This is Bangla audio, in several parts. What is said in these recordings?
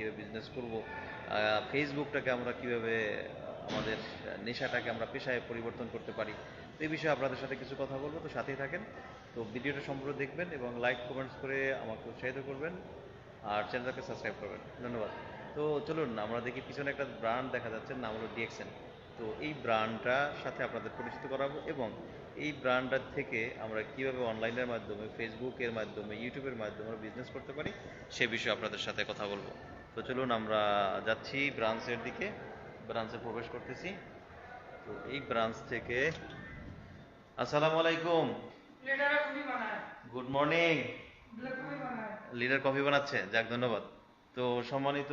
কীভাবে বিজনেস করব, ফেসবুকটাকে আমরা কীভাবে আমাদের নেশাটাকে আমরা পেশায় পরিবর্তন করতে পারি, তো এই বিষয়ে আপনাদের সাথে কিছু কথা বলবো। তো সাথেই থাকেন। তো ভিডিওটা সম্পূর্ণ দেখবেন এবং লাইক কমেন্টস করে আমাকে উৎসাহিত করবেন, আর চ্যানেলটাকে সাবস্ক্রাইব করবেন। ধন্যবাদ। তো চলুন আমরা দেখি, পিছনে একটা ব্র্যান্ড দেখা যাচ্ছে, নাম হলো ডিএক্সএন। তো এই ব্র্যান্ডটার সাথে আপনাদের পরিচিত করাবো এবং এই ব্র্যান্ডটার থেকে আমরা কিভাবে অনলাইনের মাধ্যমে, ফেসবুকের মাধ্যমে, ইউটিউবের মাধ্যমে বিজনেস করতে পারি সে বিষয়ে আপনাদের সাথে কথা বলবো। তো চলুন আমরা যাচ্ছি ব্রাঞ্চের দিকে, ব্রাঞ্চে প্রবেশ করতেছি। তো এই ব্রাঞ্চ থেকে, আসসালামু আলাইকুম, গুড মর্নিং। লিডার কফি বানাচ্ছে, যাক ধন্যবাদ। তো সম্মানিত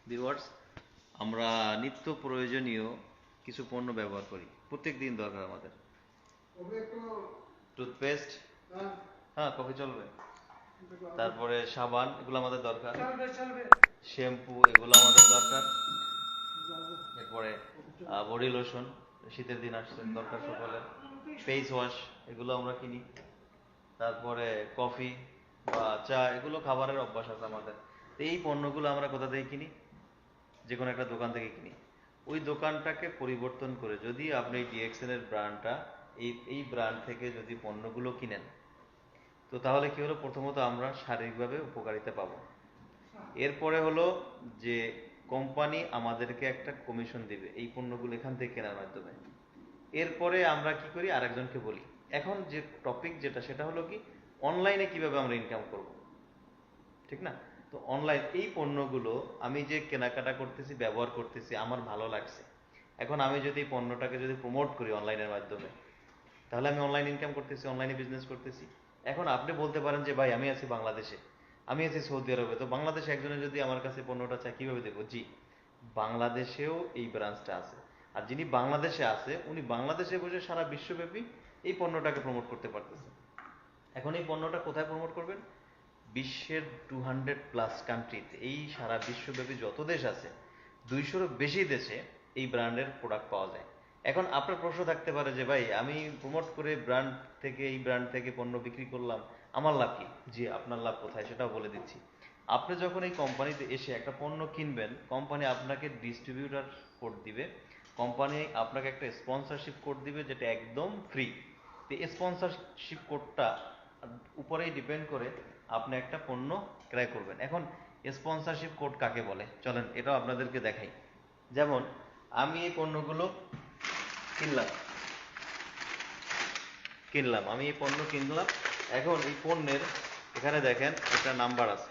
ভিউয়ার্স, আমরা নিত্য প্রয়োজনীয় কিছু পণ্য ব্যবহার করি, প্রত্যেক দিন দরকার আমাদের। টুথপেস্ট, হ্যাঁ কফি চলবে, তারপরে সাবান, এগুলো আমাদের দরকার, শ্যাম্পু, এগুলো আমাদের দরকার, এরপরে বডি লোশন, শীতের দিন আসছে দরকার সকলের, ফেস ওয়াশ, এগুলো আমরা কিনি, তারপরে কফি বা চা, এগুলো খাবারের অভ্যাস আছে আমাদের। তো এই পণ্যগুলো আমরা কোথা থেকে কিনি? যে কোনো একটা দোকান থেকে কিনি। ওই দোকানটাকে পরিবর্তন করে যদি আপনি ডিএক্সএন এর ব্র্যান্ডটা, এই ব্র্যান্ড থেকে যদি পণ্যগুলো কিনেন, তো তাহলে কি হলো, প্রথমত আমরা শারীরিকভাবে উপকারিতা পাবো। এরপরে হলো যে কোম্পানি আমাদেরকে একটা কমিশন দিবে এই পণ্যগুলো এখান থেকে কেনার মাধ্যমে। এরপরে আমরা কি করি, আরেকজনকে বলি। এখন যে টপিক যেটা, সেটা হলো কি, অনলাইনে কিভাবে আমরা ইনকাম করব, ঠিক না? তো অনলাইন এই পণ্যগুলো আমি যে কেনাকাটা করতেছি, ব্যবহার করতেছি, আমার ভালো লাগছে। এখন আমি যদি এই পণ্যটাকে যদি প্রমোট করি অনলাইনের মাধ্যমে, তাহলে আমি অনলাইন ইনকাম করতেছি, অনলাইনে বিজনেস করতেছি। এখন আপনি বলতে পারেন যে ভাই আমি আছি বাংলাদেশে, আমি আছি সৌদি আরবে, তো বাংলাদেশে একজনে যদি আমার কাছে পণ্যটা চায় কিভাবে দেবো? জি, বাংলাদেশেও এই ব্রাঞ্চটা আছে। আর যিনি বাংলাদেশে আছে উনি বাংলাদেশে বসে সারা বিশ্বব্যাপী এই পণ্যটাকে প্রমোট করতে পারতেছে। এখন এই পণ্যটা কোথায় প্রমোট করবেন? বিশ্বের 200+ কান্ট্রিতে, এই সারা বিশ্বব্যাপী যত দেশ আছে 200-রও বেশি দেশে এই ব্র্যান্ডের প্রোডাক্ট পাওয়া যায়। এখন আপনার প্রশ্ন থাকতে পারে যে ভাই আমি প্রমোট করে ব্র্যান্ড থেকে, এই ব্র্যান্ড থেকে পণ্য বিক্রি করলাম, আমার লাভ কি? জি, আপনার লাভ কোথায় সেটাও বলে দিচ্ছি। আপনি যখন এই কোম্পানিতে এসে একটা পণ্য কিনবেন, কোম্পানি আপনাকে ডিস্ট্রিবিউটার কোড দিবে, কোম্পানি আপনাকে একটা স্পন্সরশিপ কোড দিবে যেটা একদম ফ্রি। তো এই স্পন্সরশিপ কোডটা উপরেই ডিপেন্ড করে আপনি একটা পণ্য ক্রয় করবেন। এখন স্পন্সরশিপ কোড কাকে বলে চলেন এটাও আপনাদেরকে দেখাই। যেমন আমি এই পণ্যগুলো কিনলাম, আমি এই পণ্য কিনলাম। এখন এই পণ্যের এখানে দেখেন একটা নাম্বার আছে,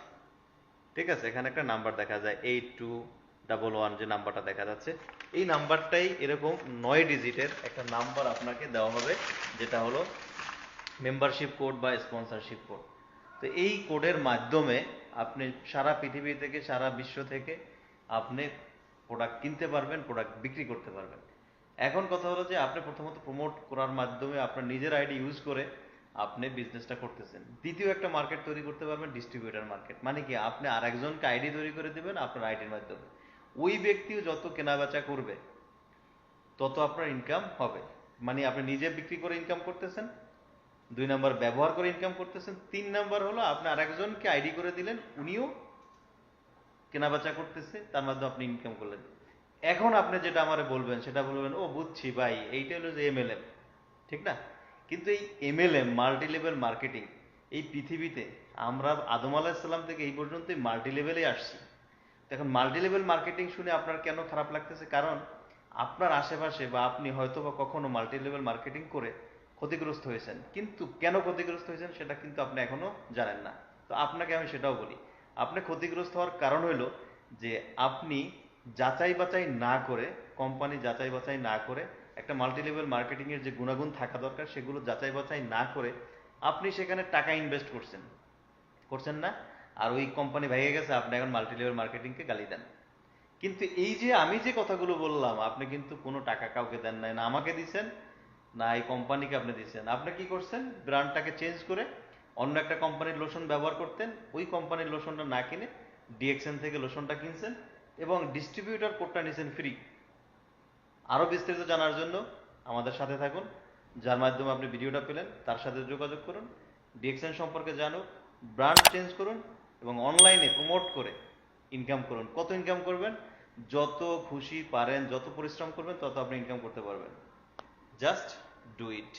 ঠিক আছে? এখানে একটা নাম্বার দেখা যায় 8211, যে নাম্বারটা দেখা যাচ্ছে, এই নাম্বারটাই এরকম 9 ডিজিটের একটা নাম্বার আপনাকে দেওয়া হবে, যেটা হলো মেম্বারশিপ কোড বা স্পন্সরশিপ কোড। তো এই কোডের মাধ্যমে আপনি সারা পৃথিবী থেকে, সারা বিশ্ব থেকে আপনি প্রোডাক্ট কিনতে পারবেন, প্রোডাক্ট বিক্রি করতে পারবেন। এখন কথা হলো যে আপনি প্রথমত প্রমোট করার মাধ্যমে আপনার নিজের আইডি ইউজ করে আপনি বিজনেসটা করতেছেন। দ্বিতীয় একটা মার্কেট তৈরি করতে পারবেন, ডিস্ট্রিবিউটার মার্কেট। মানে কি, আপনি আরেকজনকে আইডি তৈরি করে দেবেন আপনার আইডির মাধ্যমে, ওই ব্যক্তিও যত কেনাবেচা করবে তত আপনার ইনকাম হবে। মানে আপনি নিজে বিক্রি করে ইনকাম করতেছেন, 2 নাম্বার ব্যবহার করে ইনকাম করতেছেন, 3 নাম্বার হলো আপনি আরেকজনকে আইডি করে দিলেন, উনিও কেনাবেচা করতেছে, তার মাধ্যমে আপনি ইনকাম করলেন। এখন আপনি যেটা আমারে বলবেন সেটা বলবেন, ও বুঝছি ভাই, এইটা হলো যে এমএলএম, ঠিক না? কিন্তু এই এমএলএম, মাল্টি লেভেল মার্কেটিং, এই পৃথিবীতে আমরা আদম আলাহিসাল্লাম ইসলাম থেকে এই পর্যন্ত মাল্টি লেভেলে আসছি। এখন মাল্টি লেভেল মার্কেটিং শুনে আপনার কেন খারাপ লাগতেছে? কারণ আপনার আশেপাশে বা আপনি হয়তো বা কখনো মাল্টি লেভেল মার্কেটিং করে ক্ষতিগ্রস্ত হয়েছেন, কিন্তু কেন ক্ষতিগ্রস্ত হয়েছেন সেটা কিন্তু আপনি এখনো জানেন না। তো আপনাকে আমি সেটাও বলি, আপনি ক্ষতিগ্রস্ত হওয়ার কারণ হলো যে আপনি যাচাই বাছাই না করে, কোম্পানি যাচাই বাছাই না করে, একটা মাল্টি লেভেল মার্কেটিং এর যে গুণাগুণ থাকা দরকার সেগুলো যাচাই বাছাই না করে আপনি সেখানে টাকা ইনভেস্ট করছেন, না? আর ওই কোম্পানি ভেঙে গেছে, আপনি এখন মাল্টি লেভেল মার্কেটিংকে গালি দেন। কিন্তু এই যে আমি যে কথাগুলো বললাম, আপনি কিন্তু কোনো টাকা কাউকে দেন নাই, না আমাকে দিচ্ছেন, না এই কোম্পানিকে আপনি দিচ্ছেন। আপনি কি করছেন, ব্র্যান্ডটাকে চেঞ্জ করে অন্য একটা কোম্পানির লোশন ব্যবহার করতেন, ওই কোম্পানির লোশনটা না কিনে ডিএক্সএন থেকে লোশনটা কিনছেন এবং ডিস্ট্রিবিউটর কোডটা নিছেন ফ্রি। আরো বিস্তারিত জানার জন্য আমাদের সাথে থাকুন, যার মাধ্যমে আপনি ভিডিওটা পেলেন তার সাথে যোগাযোগ করুন, ডিএক্সএন সম্পর্কে জানুন, ব্র্যান্ড চেঞ্জ করুন এবং অনলাইনে প্রমোট করে ইনকাম করুন। কত ইনকাম করবেন? যত খুশি পারেন, যত পরিশ্রম করবেন তত আপনি ইনকাম করতে পারবেন। Just do it.